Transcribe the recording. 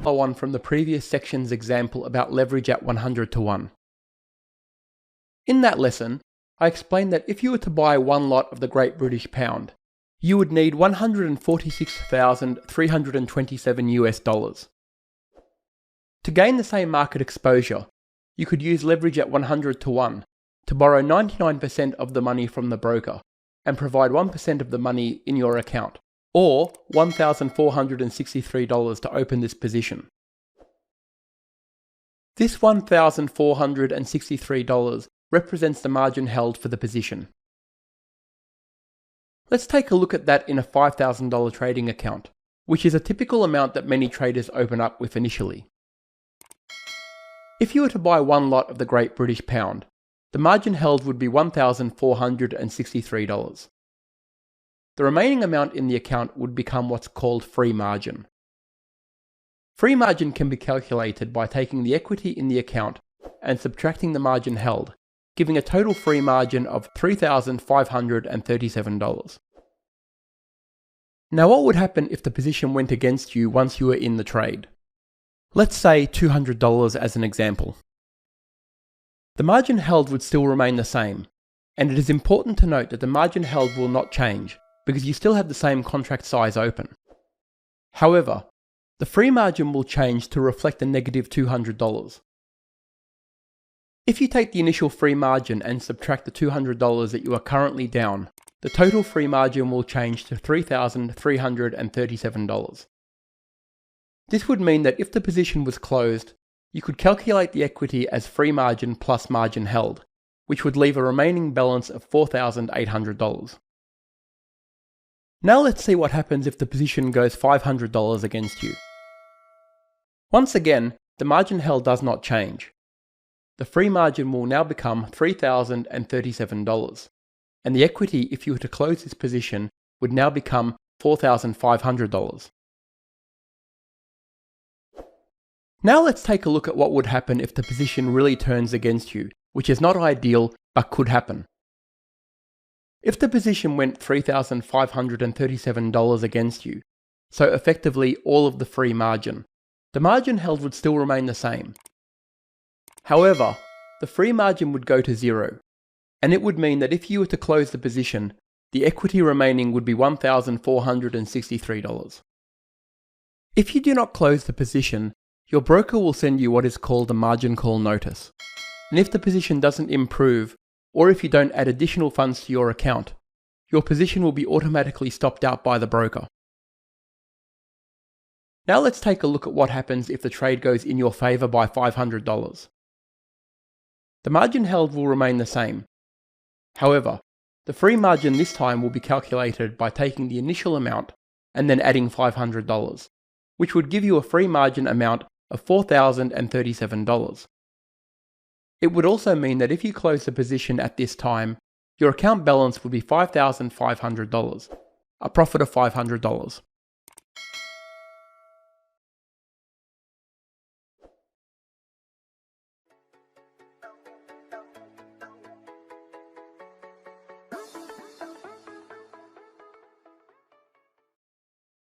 Follow on from the previous section's example about leverage at 100 to 1. In that lesson, I explained that if you were to buy one lot of the Great British Pound, you would need 146,327 US dollars. To gain the same market exposure, you could use leverage at 100 to 1 to borrow 99% of the money from the broker and provide 1% of the money in your account, or $1,463 to open this position. This $1,463 represents the margin held for the position. Let's take a look at that in a $5,000 trading account, which is a typical amount that many traders open up with initially. If you were to buy one lot of the Great British Pound, the margin held would be $1,463. The remaining amount in the account would become what's called free margin. Free margin can be calculated by taking the equity in the account and subtracting the margin held, giving a total free margin of $3,537. Now, what would happen if the position went against you once you were in the trade? Let's say $200 as an example. The margin held would still remain the same, and it is important to note that the margin held will not change because you still have the same contract size open. However, the free margin will change to reflect a negative $200. If you take the initial free margin and subtract the $200 that you are currently down, the total free margin will change to $3,337. This would mean that if the position was closed, you could calculate the equity as free margin plus margin held, which would leave a remaining balance of $4,800. Now let's see what happens if the position goes $500 against you. Once again, the margin held does not change. The free margin will now become $3,037, and the equity, if you were to close this position, would now become $4,500. Now let's take a look at what would happen if the position really turns against you, which is not ideal but could happen. If the position went $3,537 against you, so effectively all of the free margin, the margin held would still remain the same. However, the free margin would go to zero, and it would mean that if you were to close the position, the equity remaining would be $1,463. If you do not close the position, your broker will send you what is called a margin call notice, and if the position doesn't improve, or if you don't add additional funds to your account, your position will be automatically stopped out by the broker. Now let's take a look at what happens if the trade goes in your favor by $500. The margin held will remain the same. However, the free margin this time will be calculated by taking the initial amount and then adding $500, which would give you a free margin amount of $4,037. It would also mean that if you close the position at this time, your account balance would be $5,500, a profit of $500.